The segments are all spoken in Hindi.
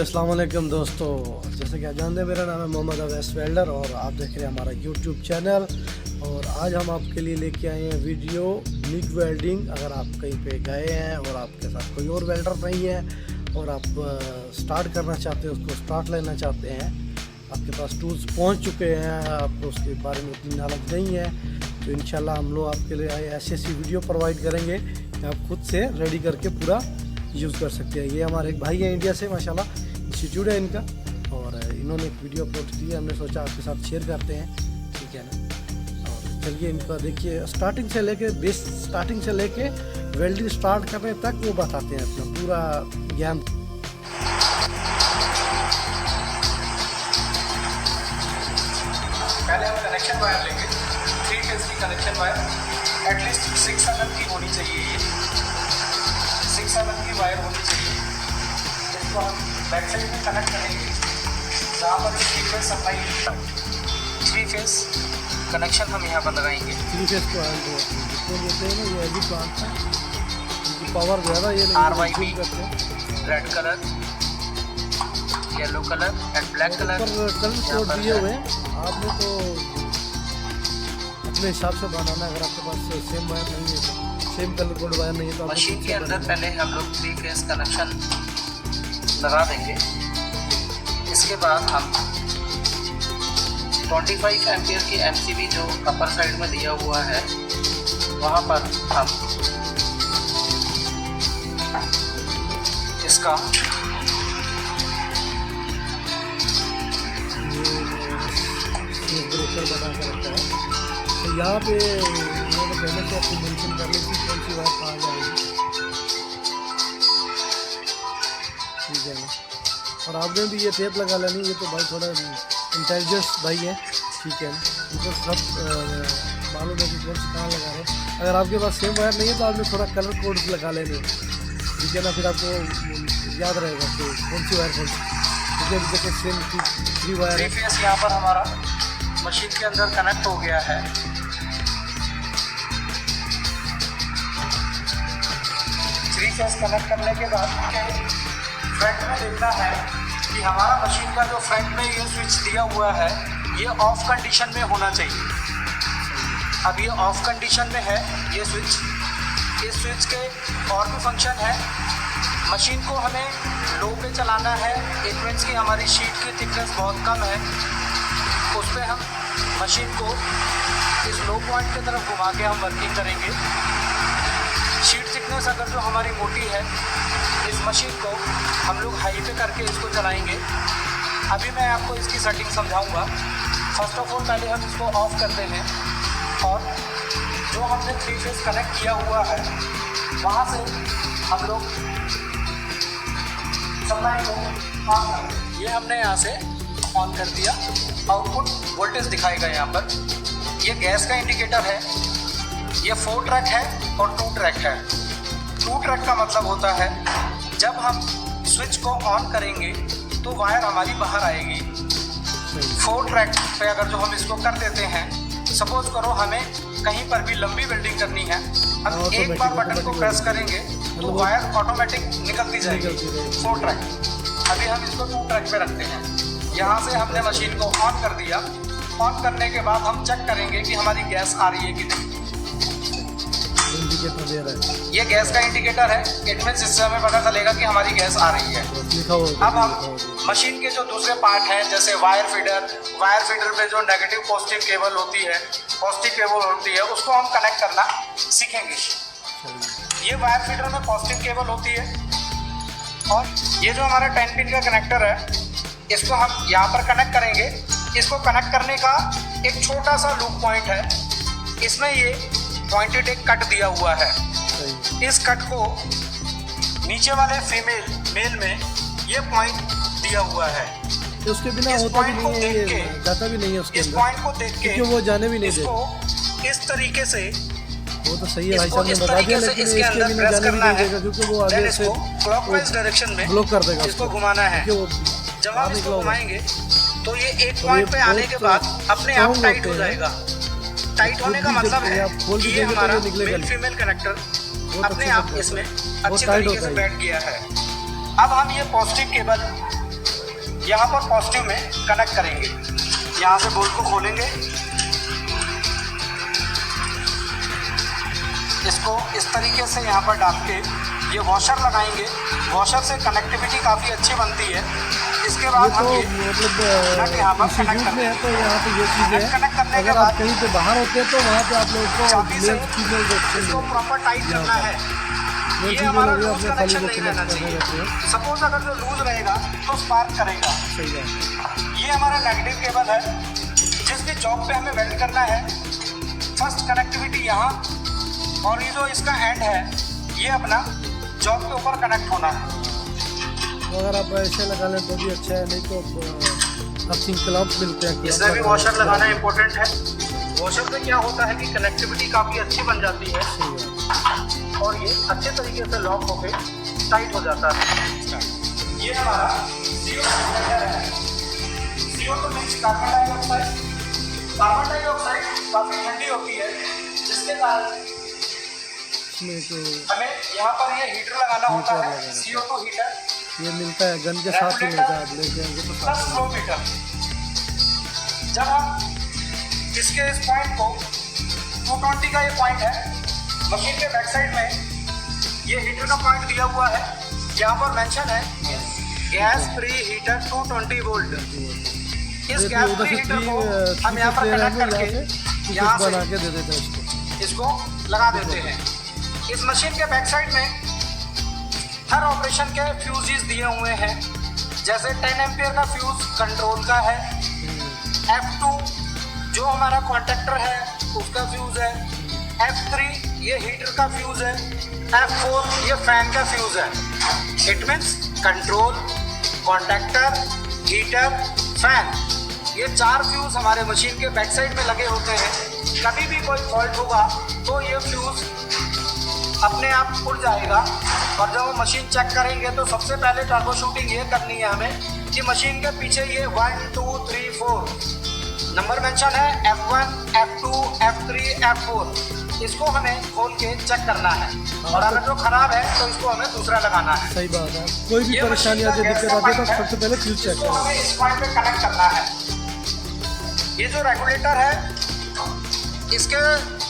अस्सलाम वालेकुम दोस्तों। जैसे कि आप जानते हैं मेरा नाम है मोहम्मद अवैस वेल्डर और आप देख रहे हैं हमारा यूट्यूब चैनल। और आज हम आपके लिए लेके आए हैं वीडियो मिग वेल्डिंग। अगर आप कहीं पे गए हैं और आपके साथ कोई और वेल्डर नहीं है और आप स्टार्ट करना चाहते हैं, उसको स्टार्ट लेना चाहते हैं, आपके पास टूल्स पहुंच चुके हैं, आपको उसके बारे में उतनी नॉलेज नहीं है, तो इंशाल्लाह हम लोग आपके लिए ऐसी वीडियो प्रोवाइड करेंगे कि आप खुद से रेडी करके पूरा यूज़ कर सकते हैं। ये हमारे एक भाई है इंडिया से, माशाल्लाह इंस्टीट्यूट है इनका, और इन्होंने एक वीडियो अपलोड की है, हमने सोचा आपके साथ शेयर करते हैं, ठीक है ना। और चलिए इनका देखिए, स्टार्टिंग से लेके बेस स्टार्टिंग से लेके वेल्डिंग स्टार्ट करने तक वो बताते हैं अपना पूरा ज्ञान। पहले हम कनेक्शन वायर लेंगे, 3 फेज की कनेक्शन वायर एटलीस्ट 6 mm की होनी चाहिए। ये 6 mm की वायर होनी चाहिए। इसको हम बैक साइड में कनेक्ट करेंगे जहाँ पर 3 फेज सप्लाई 3 फेज कनेक्शन हम यहाँ पर लगाएंगे। 3 फेज को देते हैं ना, ये भी प्लांट है, इनकी पावर ज़्यादा ये RYB red colour, yellow colour and black colour colour code दिए हुए हैं। आपने तो अपने हिसाब से बनाना, अगर आपके पास सेम वायर नहीं है तो सेम कलर कोड वायर नहीं है तो मशीन के अंदर पहले हम लोग 3 फेज कनेक्शन लगा देंगे। इसके बाद हम 25 एम्पियर की MCB जो अपर साइड में दिया हुआ है वहाँ पर हम इसका ब्रेकर बना कर रखा है। तो यहाँ पे मैंने पहले से आपको मेंशन कर ली थी कौन सी वायर कहाँ जाएगी, ठीक है ना। और आपने भी ये टेप लगा लेनी, ये तो भाई थोड़ा इंटेलिजेंस भाई है, ठीक है ना, उनको सब मालूम है कि कौन सी कहाँ लगा रहे हैं। अगर आपके पास सेम वायर नहीं है तो आपने थोड़ा कलर कोड लगा लेंगे, ठीक है ना, फिर आपको याद रहेगा कि कौन सी वायर कौन सी, ठीक है। देखिए सेम 3 वायर है। 3 फेज यहाँ पर हमारा मशीन के अंदर कनेक्ट हो गया है। 3 फेज कनेक्ट करने के बाद फ्रंट में देखना है कि हमारा मशीन का जो फ्रंट में ये स्विच दिया हुआ है ये ऑफ कंडीशन में होना चाहिए। अब ये ऑफ कंडीशन में है ये स्विच। इस स्विच के और भी फंक्शन है। मशीन को हमें लो पे चलाना है। इट मीन्स कि हमारी शीट की थिकनेस बहुत कम है, उस पर हम मशीन को इस लो पॉइंट की तरफ घुमा के हम वर्किंग करेंगे। शीट थिकनेस अगर जो हमारी मोटी है, इस मशीन को हम लोग हाई पे करके इसको चलाएंगे। अभी मैं आपको इसकी सेटिंग समझाऊंगा। फर्स्ट ऑफ ऑल पहले हम इसको ऑफ करते हैं और जो हमने 3 फेज कनेक्ट किया हुआ है वहाँ से हम लोग सप्लाई को ऑन कर दें। ये हमने यहाँ से ऑन कर दिया। आउटपुट वोल्टेज दिखाएगा यहाँ पर। ये गैस का इंडिकेटर है। ये 4 ट्रैक है और 2 ट्रैक है। 2 ट्रैक का मतलब होता है जब हम स्विच को ऑन करेंगे तो वायर हमारी बाहर आएगी। 4 ट्रैक पे अगर जो हम इसको कर देते हैं, सपोज करो हमें कहीं पर भी लंबी वेल्डिंग करनी है, हम एक बार बटन को प्रेस करेंगे तो वायर ऑटोमेटिक निकलती जाएगी। 4 ट्रैक। अभी हम इसको 2 ट्रैक पे रखते हैं। यहाँ से हमने मशीन को ऑन कर दिया। ऑन करने के बाद हम चेक करेंगे कि हमारी गैस आ रही है कि नहीं। इंडिकेटर दे रहा है, ये गैस का इंडिकेटर है। इट मीन्स इससे हमें पता चलेगा कि हमारी गैस आ रही है। अब हम मशीन के जो दूसरे पार्ट हैं जैसे वायर फीडर पे जो नेगेटिव पॉजिटिव केबल होती है, पॉजिटिव केबल होती है, उसको हम कनेक्ट करना सीखेंगे। ये वायर फीडर में पॉजिटिव केबल होती है और ये जो हमारा 10 पिन का कनेक्टर है, इसको हम यहाँ पर कनेक्ट करेंगे। इसको कनेक्ट करने का एक छोटा सा लूप पॉइंट है। इसमें ये पॉइंटेड एक कट दिया हुआ है। इस कट को नीचे वाले मेल में ये पॉइंट दिया हुआ है। तो उसके बिना होता भी नहीं है, ये जाता भी नहीं है उसके इस अंदर, पॉइंट को देख के क्योंकि वो जाने भी नहीं देगा। इसको इस तरीके से, वो तो सही है भाई साहब ने बता दिया, लेकिन इसके बिना जाने भी नहीं देगा क्योंकि वो आगे से क्लॉकवाइज डायरेक्शन में ब्लॉक कर देगा। इसको घुमाना है। जब आप इसको घुमाएंगे तो ये एक पॉइंट पे आने के बाद अपने आप टाइट हो जाएगा। टाइट होने का मतलब है कि ये हमारा मेल फीमेल कनेक्टर अपने आप इसमें अच्छी तरीके से बैठ गया है। अब हम ये पॉजिटिव केबल यहाँ पर पॉजिटिव में कनेक्ट करेंगे। यहाँ से बोल्ट को खोलेंगे, इसको इस तरीके से यहाँ पर डाल के ये वॉशर लगाएंगे। वॉशर से कनेक्टिविटी काफ़ी अच्छी बनती है। इसके बाद हम ये नट यहाँ पर कनेक्ट करते हैं। तो यहाँ पे ये चीज़ें कनेक्ट करने के अगर बाद आप कहीं पे बाहर होते हैं तो वहाँ पे आप लोगों को चाबी से ऑप्शन इसको प्रॉपर टाइट करना है। ये हमारा लूज कनेक्शन नहीं रहना चाहिए। सपोज अगर जो लूज रहेगा तो स्पार्क करेगा। सही है। ये हमारा नेगेटिव केबल है, जिस भी जॉब पे हमें वेल्ड करना है। फर्स्ट कनेक्टिविटी यहाँ, और ये जो इसका एंड है ये अपना जॉब के ऊपर कनेक्ट होना है। तो अगर आप ऐसे लगा लें तो भी अच्छा है, नहीं तो अर्थिंग क्लॉप मिलते हैं। इसमें भी वॉशर लगाना इम्पोर्टेंट है। वॉशर से क्या होता है कि कनेक्टिविटी काफ़ी अच्छी बन जाती है और ये अच्छे तरीके से लॉक होके टाइट हो जाता है। ये हमारा CO2 है। CO2 means carbon dioxide. Carbon dioxide काफ़ी ठंडी होती है, जिसके कारण इसमें तो हमें यहाँ पर ये हीटर लगाना होता है। CO2 हीटर ये मिलता है, गन के साथ ही मिलता है, आप लेके आएंगे तो प्लस फ्लो मीटर। जब हम इसके इस पॉइंट को 220 का ये पॉइंट है, मशीन के बैक साइड में ये हीटर का पॉइंट दिया हुआ है। यहाँ पर मेंशन है गैस प्री हीटर 220 वोल्ट। इस गैस प्री हीटर को हम यहाँ पर कनेक्ट करके यहाँ से बना के दे देते हैं, इसको लगा देते हैं। इस मशीन के बैक साइड में हर ऑपरेशन के फ्यूजेस दिए हुए हैं। जैसे 10 एम्पियर का फ्यूज कंट्रोल का है, F2 जो हमारा कॉन्टेक्टर है उसका फ्यूज है, F3 ये हीटर का फ्यूज है, F4 ये फैन का फ्यूज है। It means control, contactor, heater, fan, ये 4 फ्यूज हमारे मशीन के बैक साइड में लगे होते हैं। कभी भी कोई फॉल्ट होगा तो ये फ्यूज अपने आप उड़ जाएगा। और जब हम मशीन चेक करेंगे तो सबसे पहले ट्रबल शूटिंग ये करनी है हमें कि मशीन के पीछे ये 1 2 3 4 नंबर मेंशन है, F1 F2 F3 F4। इसको हमें खोल के चेक करना है और अगर जो खराब है तो इसको हमें दूसरा लगाना है। सही बात है। कोई भी परेशानी आती है, दिक्कत आती है तो सबसे पहले फ्यूज चेक इसको हमें इस पॉइंट पे कनेक्ट करना है। ये जो रेगुलेटर है इसके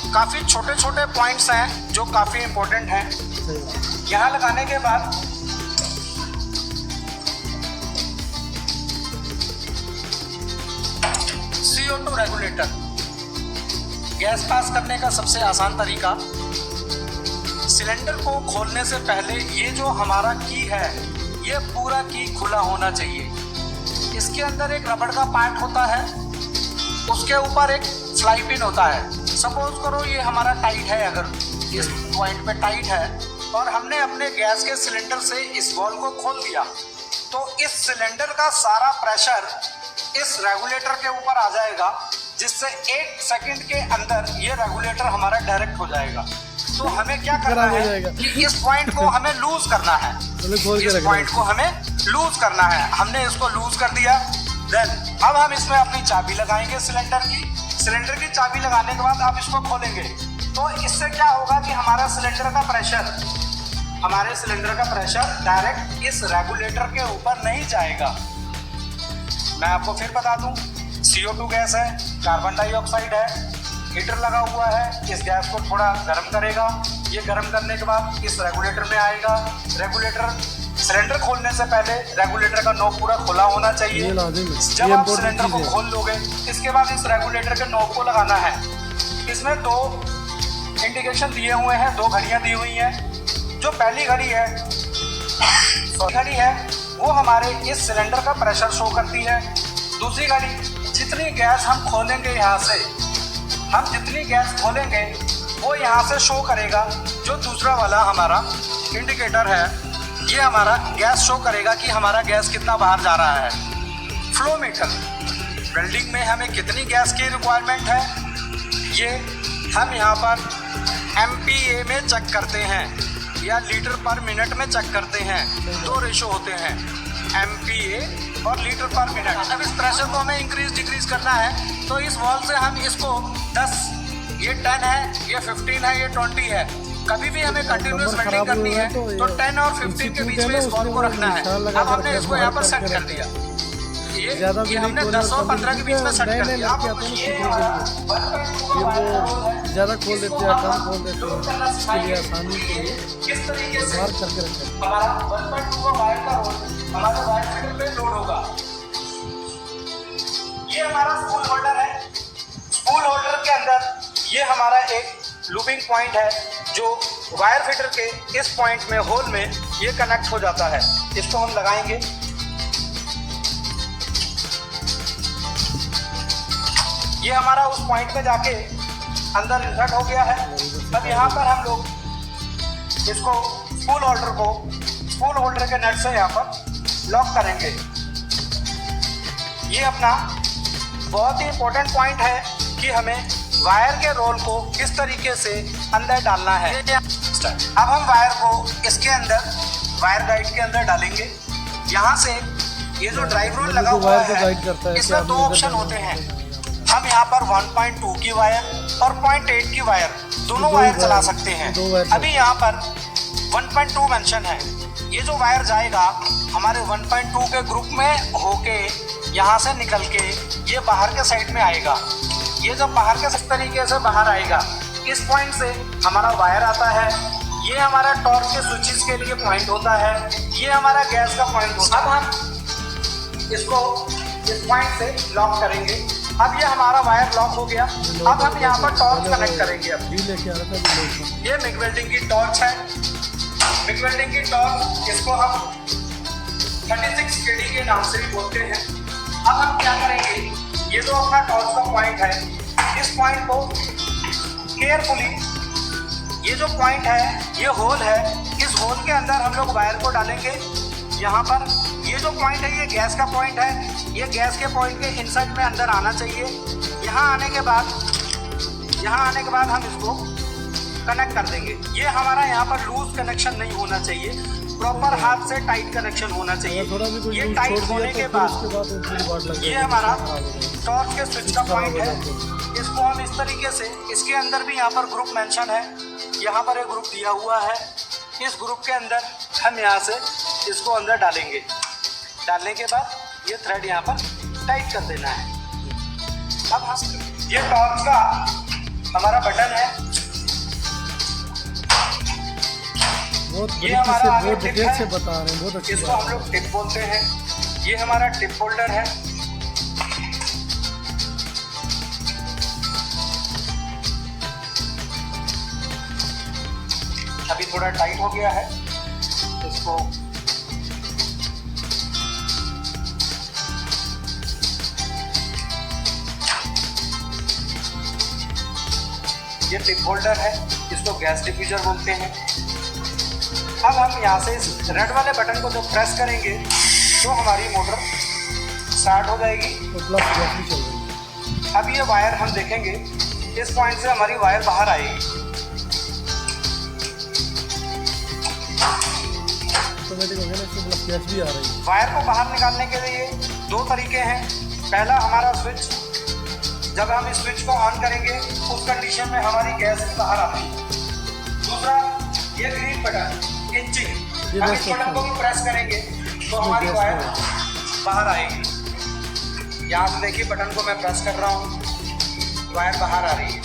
काफ़ी छोटे छोटे पॉइंट्स हैं जो काफ़ी इम्पोर्टेंट हैं। यहाँ लगाने के बाद CO2 रेगुलेटर, गैस पास करने का सबसे आसान तरीका, सिलेंडर को खोलने से पहले ये जो हमारा की है ये पूरा की खुला होना चाहिए। इसके अंदर एक रबड़ का पार्ट होता है, उसके ऊपर एक फ्लाई पिन होता है। सपोज करो ये हमारा टाइट है, अगर इस पॉइंट पे टाइट है और हमने अपने गैस के सिलेंडर से इस वॉल को खोल दिया तो इस सिलेंडर का सारा प्रेशर इस रेगुलेटर के ऊपर आ जाएगा, जिससे 1 सेकंड के अंदर ये रेगुलेटर हमारा डायरेक्ट हो जाएगा। तो हमें क्या करना है कि इस पॉइंट को हमें लूज करना है। इस पॉइंट को हमें लूज करना है। हमने इसको लूज कर दिया। देन अब हम इसमें अपनी चाबी लगाएंगे सिलेंडर की। सिलेंडर की चाबी लगाने के बाद आप इसको खोलेंगे तो इससे क्या होगा कि हमारे सिलेंडर का प्रेशर डायरेक्ट इस रेगुलेटर के ऊपर नहीं जाएगा। मैं आपको फिर बता दूं, CO2 गैस है, कार्बन डाइऑक्साइड है, हीटर लगा हुआ है। इस गैस को थोड़ा गर्म करेगा। ये गर्म करने के बाद इस रेगुलेटर में आएगा। रेगुलेटर सिलेंडर खोलने से पहले रेगुलेटर का नॉब पूरा खुला होना चाहिए। जब आप सिलेंडर को खोल लोगे इसके बाद इस रेगुलेटर के नॉब को लगाना है। इसमें 2 इंडिकेशन दिए हुए हैं, 2 घड़ियां दी हुई हैं। जो पहली घड़ी है वो हमारे इस सिलेंडर का प्रेशर शो करती है। दूसरी घड़ी जितनी गैस हम खोलेंगे, यहाँ से हम जितनी गैस खोलेंगे वो यहाँ से शो करेगा। जो दूसरा वाला हमारा इंडिकेटर है ये हमारा गैस शो करेगा कि हमारा गैस कितना बाहर जा रहा है। फ्लो मीटर, वेल्डिंग में हमें कितनी गैस की रिक्वायरमेंट है ये हम यहाँ पर MPa में चेक करते हैं या लीटर पर मिनट में चेक करते हैं। 2 रेशो होते हैं, MPa और लीटर पर मिनट। अब इस प्रेशर को हमें इंक्रीज डिक्रीज करना है तो इस वॉल से हम इसको 10, ये 10 है, ये 15 है, ये 20 है। कभी भी हमें कंटिन्यूस वेल्डिंग करनी है तो 10 और 15 के बीच में इस वॉल को रखना है। अब हमने इसको यहाँ पर सेट कर दिया। ये ज़्यादा भी ये हमने नहीं 10 और 15 के बीच में सेट कर दिया। लड़के आते हैं ना सीखने के लिए, फिर वो ज़्यादा खोल देते हैं, कम खोल देते हैं, इसके लिए आसानी के लिए किस तरीके से मार्क करके रखते हैं। हमारा 1.2 का वायर का रोल हमारे वायर फिटर पे लोड होगा। ये हमारा स्पूल होल्डर है। स्पूल होल्डर के अंदर ये हमारा एक लूपिंग पॉइंट है जो वायर फिटर के इस पॉइंट में होल में ये कनेक्ट हो जाता है। इसको हम लगाएंगे। ये हमारा उस पॉइंट पे जाके अंदर इंसर्ट हो गया है। अब यहाँ पर हम लोग इसको स्पूल होल्डर के नट से यहाँ पर लॉक करेंगे। ये अपना बहुत ही इंपॉर्टेंट पॉइंट है कि हमें वायर के रोल को किस तरीके से अंदर डालना है। अब हम वायर को इसके अंदर वायर गाइड के अंदर डालेंगे। यहाँ से ये जो ड्राइव रोल लगा हुआ है इसमें दो ऑप्शन होते हैं। हम यहाँ पर 1.2 की वायर और 0.8 की वायर दोनों वायर चला सकते हैं। अभी यहाँ पर 1.2 मेंशन है। ये जो वायर जाएगा हमारे 1.2 के ग्रुप में होके यहाँ से निकल के ये बाहर के साइड में आएगा। ये जब बाहर के इस तरीके से बाहर आएगा, इस पॉइंट से हमारा वायर आता है। ये हमारा टॉर्क के स्विचेस के लिए पॉइंट होता है। ये हमारा गैस का पॉइंट होता है। अब हम इसको इस पॉइंट से लॉक करेंगे। अब ये हमारा वायर लॉक हो गया। अब हम यहाँ पर टॉर्च कनेक्ट करेंगे। अब ये मिग वेल्डिंग की टॉर्च है। मिग वेल्डिंग की टॉर्च इसको हम 36 kD के नाम से भी बोलते हैं। अब हम क्या करेंगे, ये जो अपना टॉर्च का पॉइंट है, इस पॉइंट को केयरफुली, ये जो पॉइंट है ये होल है, इस होल के अंदर हम लोग वायर को डालेंगे। यहाँ पर ये जो पॉइंट है ये गैस का पॉइंट है। ये गैस के पॉइंट के इनसाइड में अंदर आना चाहिए। यहाँ आने के बाद हम इसको कनेक्ट कर देंगे। ये हमारा यहाँ पर लूज कनेक्शन नहीं होना चाहिए, प्रॉपर हाथ से टाइट कनेक्शन होना चाहिए। ये टाइट होने के बाद ये हमारा टॉर्च के स्विच का पॉइंट है। इसको हम इस तरीके से, इसके अंदर भी यहाँ पर ग्रुप मेंशन है। यहाँ पर एक ग्रुप दिया हुआ है। इस ग्रुप के अंदर हम यहाँ से इसको अंदर डालेंगे। डालने के बाद ये थ्रेड यहाँ पर टाइट कर देना है। अब हम ये टॉर्च का हमारा बटन है। ये हमारा आगे टिप है। बता रहे हैं, बहुत अच्छी इसको हम लोग टिप बोलते हैं। ये हमारा टिप होल्डर है। अभी थोड़ा टाइट हो गया है। इसको ये टिप होल्डर है, इसको गैस डिफ्यूजर बोलते हैं। अब हम यहाँ से इस रेड वाले बटन को जब प्रेस करेंगे तो हमारी मोटर स्टार्ट हो जाएगी। अब ये वायर हम देखेंगे, इस पॉइंट से हमारी वायर बाहर आएगी। वायर को बाहर निकालने के लिए दो तरीके हैं। पहला हमारा स्विच, जब हम इस स्विच को ऑन करेंगे उस कंडीशन में हमारी गैस बाहर आती है। दूसरा ये ग्रीन बटन इंचिंग, हम इस बटन को भी प्रेस करेंगे तो हमारी वायर बाहर आएगी। यहाँ से देखिए बटन को मैं प्रेस कर रहा हूँ, वायर बाहर आ रही है।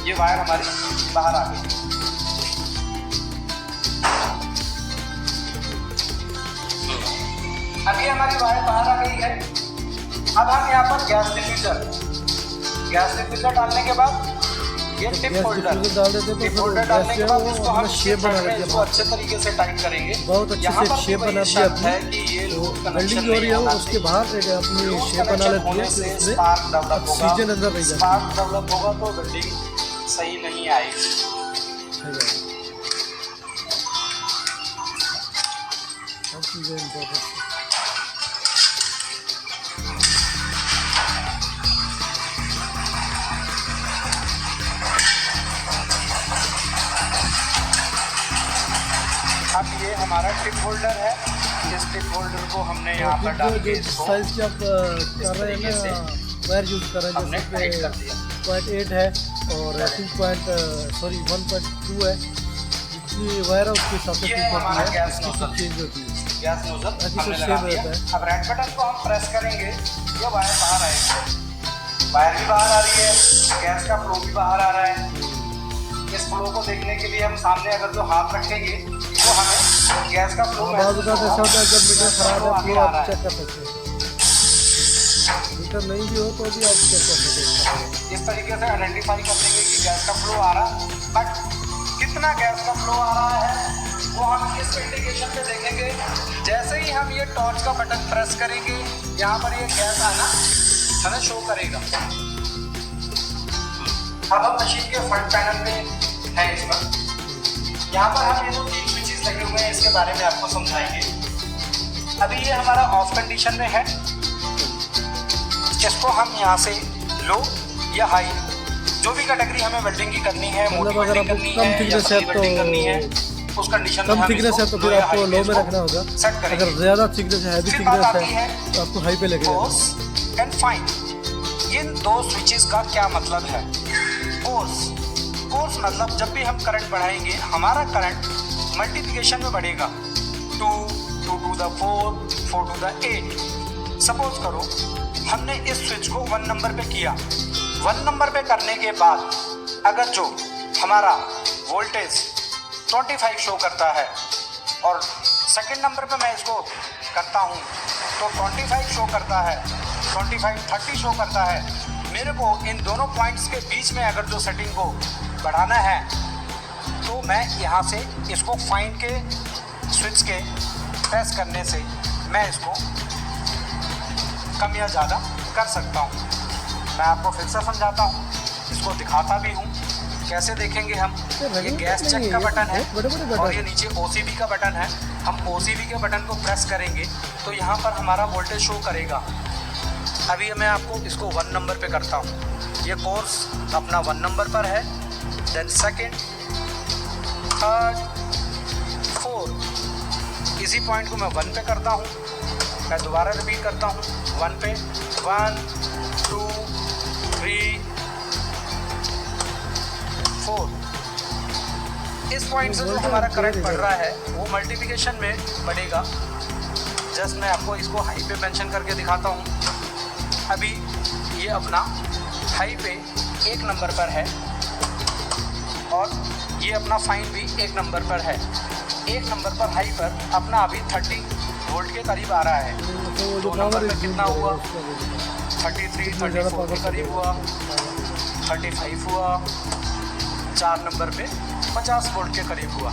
ये वायर हमारी बाहर आ गई। अभी हमारी वायर बाहर आ गई है। अब हम यहाँ पर गैस डिफ्यूजर डालने के बाद ये टिप होल्डर डालने के बाद इसको हम शेप बनाने के बाद अच्छे तरीके से टाइट करेंगे। बहुत अच्छे से शेप बना दिया अपनी वेल्डिंग जो हो रही है उसके बाहर एक अपनी शेप बना लेती है, उसमें ऑक्सीजन अंदर नहीं जाता। स्पार्क डेवलप होगा तो वेल्डिंग सही नहीं आएगी। अब ये हमारा टिप होल्डर है। इस टिप होल्डर को हमने यहाँ पर डाल के साइज की आप कर रहे हैं ना, वायर यूज कर रहे हैं, जैसे 0.8 है और 1.2 है। जितनी वायर है उसके हिसाब से ये ठीक हमारा होती है, गैस इसकी नोजल। चेंज होती है। गैस नोजल ताकि हमने कुछ लगा सेव दिया। रहता है। अब रेड बटन को हम प्रेस करेंगे, ये वायर बाहर आएगी, वायर भी बाहर आ रही है, गैस का फ्लो भी बाहर आ रहा है। इस फ्लो को देखने के लिए हम सामने अगर जो हाथ रखेंगे तो हमें गैस का फ्लो बाद ऐसा होता है जब मीटर खराब है फ्लो आप चेक कर सकते हैं। मीटर नहीं भी हो तो भी आप चेक कर सकते हैं। इस तरीके से आइडेंटिफाई कर लेंगे कि गैस का फ्लो आ रहा, बट कितना गैस का फ्लो आ रहा है वो हम इस इंडिकेशन पे देखेंगे। जैसे ही हम ये टॉर्च का बटन प्रेस करेंगे, यहाँ पर ये गैस आना हमें शो करेगा। अब हम मशीन के फ्रंट पैनल पे हैं इस पर। यहाँ पर हम ये जो 3 स्विचेस लगे हुए हैं इसके बारे में आपको समझाएंगे। अभी ये हमारा ऑफ कंडीशन में है, इसको हम यहाँ से लो या हाई, जो भी कैटेगरी हमें वेल्डिंग की करनी है, मोटी मतलब अगर वेल्डिंग आपको करनी कम है या थिकनेस है पतली वेल्डिंग करनी है, उस कंडीशन में कम हम थिकनेस है इसको तो फिर लो या आपको हाई लो पे में रखना होगा। सेट करेंगे। अगर ज़्यादा थिकनेस है, हैवी फिर बात थिकनेस आती है है तो आपको हाई पे लेके जाना course and fine. In 2 switches का क्या मतलब है? कोर्स मतलब जब भी हम करंट बढ़ाएंगे हमारा करंट मल्टीप्लिकेशन में बढ़ेगा, 2 to the 4, 4 to the 8। Suppose करो हमने इस स्विच को 1 नंबर पे किया, 1 नंबर पे करने के बाद अगर जो हमारा वोल्टेज 25 शो करता है और सेकंड नंबर पे मैं इसको करता हूँ तो 25 शो करता है, 25 30 शो करता है। मेरे को इन दोनों पॉइंट्स के बीच में अगर जो सेटिंग को बढ़ाना है तो मैं यहाँ से इसको फाइंड के स्विच के प्रेस करने से मैं इसको कम या ज़्यादा कर सकता हूँ। मैं आपको फिर से समझाता हूँ, इसको दिखाता भी हूँ। कैसे देखेंगे हम? ये गैस चेक का बटन है और ये नीचे OCB का बटन है। हम OCB के बटन को प्रेस करेंगे तो यहाँ पर हमारा वोल्टेज शो करेगा। अभी मैं आपको इसको 1 नंबर पे करता हूँ। ये कोर्स अपना 1 नंबर पर है, देन सेकंड, थर्ड, फोर्थ। इसी पॉइंट को मैं 1 पे करता हूँ। मैं दोबारा रिपीट करता हूँ 1 पे, 1 2 3 4। इस पॉइंट से जो हमारा करंट बढ़ रहा है वो मल्टीप्लिकेशन में बढ़ेगा। जस्ट मैं आपको इसको हाई पे मेंशन करके दिखाता हूँ। अभी ये अपना हाई पे 1 नंबर पर है और ये अपना फाइन भी 1 नंबर पर है। 1 नंबर पर हाई पर अपना अभी 30 वोल्ट के करीब आ रहा है। 2 नंबर पर कितना हुआ? 33 34 के करीब हुआ, 35 हुआ, 4 नंबर पे 50 वोल्ट के करीब हुआ।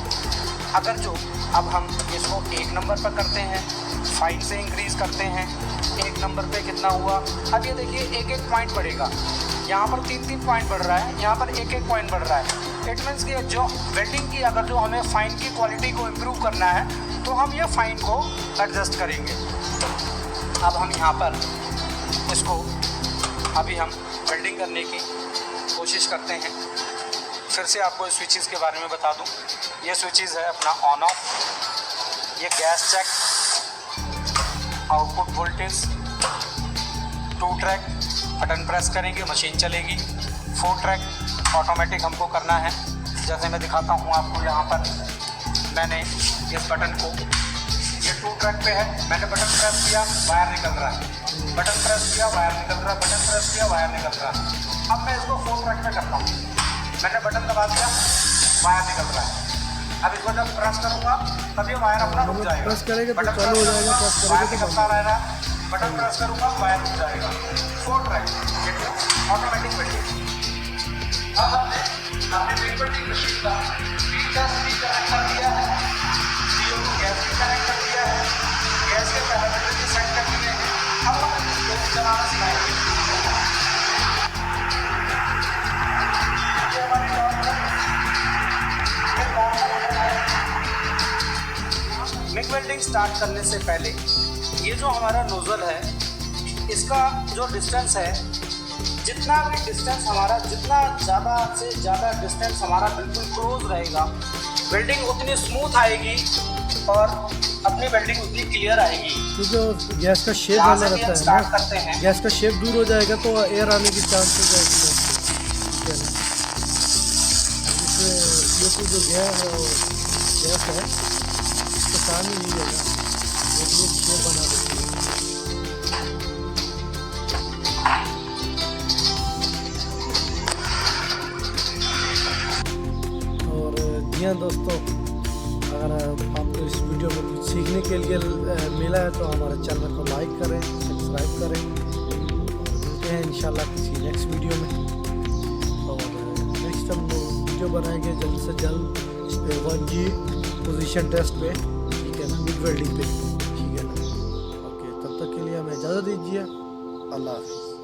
अगर जो अब हम इसको 1 नंबर पर करते हैं, फाइन से इंक्रीज करते हैं, 1 नंबर पे कितना हुआ? अब ये देखिए 1-1 पॉइंट बढ़ेगा। यहाँ पर 3-3 पॉइंट बढ़ रहा है, यहाँ पर 1-1 पॉइंट बढ़ रहा है। इट मीन्स कि जो वेल्डिंग की अगर जो हमें फाइन की क्वालिटी को इम्प्रूव करना है तो हम ये फाइन को एडजस्ट करेंगे। अब हम यहाँ पर इसको अभी हम वेल्डिंग करने की कोशिश करते हैं। फिर से आपको स्विचेस के बारे में बता दूं। ये स्विचेस है अपना ऑन ऑफ, ये gas check, output voltage, 2 track button press करेंगे मशीन चलेगी, 4 ट्रैक ऑटोमेटिक हमको करना है। जैसे मैं दिखाता हूँ आपको, यहाँ पर मैंने इस बटन को, ये 2 ट्रैक पे है, मैंने बटन प्रेस किया वायर निकल रहा है, बटन प्रेस किया वायर निकल रहा है, बटन प्रेस किया वायर निकल रहा है। अब मैं इसको 4 ट्रैक पे करता हूँ, मैंने बटन दबा दिया वायर निकल रहा है। अब इसको जब प्रेस करूँगा तब ये वायर अपना रुक जाएगा, प्रेस करेंगे तो बटन चालू हो प्रेस जाएगा, करूँगा प्रेस वायर करेंगे तो निकलता रहेगा, बटन प्रेस करूँगा वायर रुक जाएगा। 4 ट्रैक ऑटोमेटिक वेल्डिंग। अब हमने अपने वेल्डिंग मशीन का फीचर्स भी कनेक्ट कर दिया है, CO2 गैस भी कनेक्ट कर दिया है, गैस के पैरामीटर भी सेट कर दिए हैं। अब हम इसको चलाना सिखाएंगे। ये हमारी टॉर्च है, ये टॉर्च है। मिग वेल्डिंग स्टार्ट करने से पहले ये जो हमारा नोजल है इसका जो डिस्टेंस है, जितना भी डिस्टेंस हमारा, जितना ज़्यादा से ज़्यादा डिस्टेंस हमारा बिल्कुल क्लोज रहेगा, वेल्डिंग उतनी स्मूथ आएगी और अपनी वेल्डिंग उतनी क्लियर आएगी। तो जो गैस का शेप यहाँ बना से भी हम रहता है स्टार्ट ना, करते हैं। गैस का शेप दूर हो जाएगा तो एयर आने की चांस हो जाएगी। इसमें CO2 जो गैस है गैस है, इसका काम ही यही है ना, वो भी एक शेप बना देती है। और जी हाँ दोस्तों, अगर आपको इस वीडियो में कुछ सीखने के लिए मिला है तो हमारे चैनल को लाइक करें, सब्सक्राइब करें। मिलते हैं इंशाल्लाह किसी नेक्स्ट वीडियो में, और नेक्स्ट हम वीडियो बनाएंगे जल्द से जल्द इस पे 1G पोजीशन टेस्ट पे, ठीक है ना, मिग वेल्डिंग पे, ठीक है ना। ओके, तब तक के लिए हमें इजाज़त दीजिए। अल्लाह हाफ़िज़।